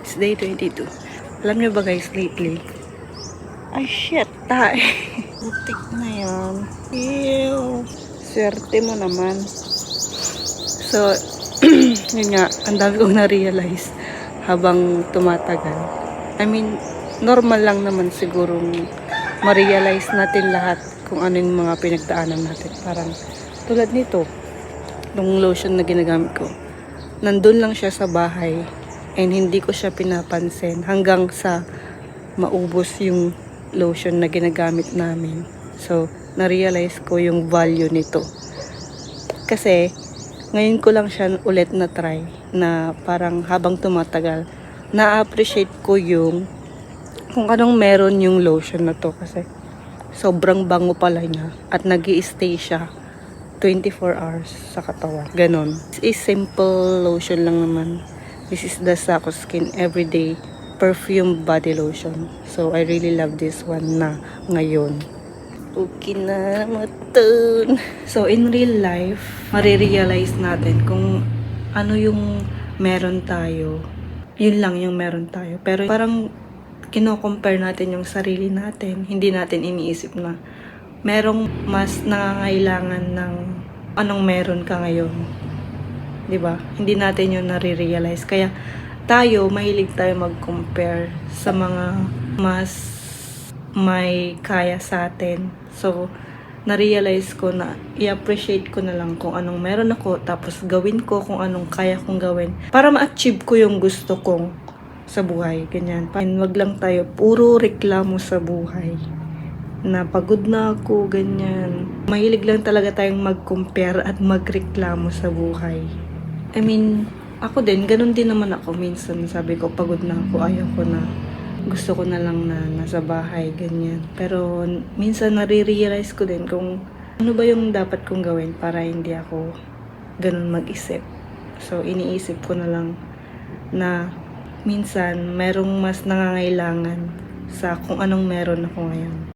It's day 22. Alam nyo ba guys, lately, ay shit, tae. Butik na yan. Ew. Swerte mo naman. So, yun nga, ang dami kong na-realize habang tumatagal. I mean, normal lang naman sigurong ma-realize natin lahat kung ano yung mga pinagdaanan natin. Parang tulad nito, yung lotion na ginagamit ko. Nandun lang siya sa bahay and hindi ko siya pinapansin hanggang sa maubos yung lotion na ginagamit namin. So, na-realize ko yung value nito. Kasi, ngayon ko lang siya ulit na try na parang habang tumatagal, na-appreciate ko yung kung anong meron yung lotion na to kasi sobrang bango pala niya at nag-i-stay siya 24 hours sa katawan. Ganon. This is simple lotion lang naman. This is the Sako Skin Everyday Perfume Body Lotion. So, I really love this one na ngayon. Okay na matun. So, in real life, marirealize natin kung ano yung meron tayo. Yun lang yung meron tayo. Pero parang kino-compare natin yung sarili natin. Hindi natin iniisip na merong mas nangangailangan ng anong meron ka ngayon. 'Di ba? Hindi natin yun nare-realize. Kaya tayo, mahilig tayo mag-compare sa mga mas may kaya sa atin. So, na-realize ko na i-appreciate ko na lang kung anong meron ako, tapos gawin ko kung anong kaya kong gawin para ma-achieve ko yung gusto kong sa buhay. Ganyan. Wag lang tayo puro reklamo sa buhay. Na pagod na ako, ganyan. Mahilig lang talaga tayong mag-compare at magreklamo sa buhay. I mean, ako din, ganun din naman ako. Minsan sabi ko, pagod na ako, ayaw ko na. Gusto ko na lang na nasa bahay, ganyan. Pero minsan nare-realize ko din kung ano ba yung dapat kong gawin para hindi ako ganun mag-isip. So, iniisip ko na lang na minsan merong mas nangangailangan sa kung anong meron ako ngayon.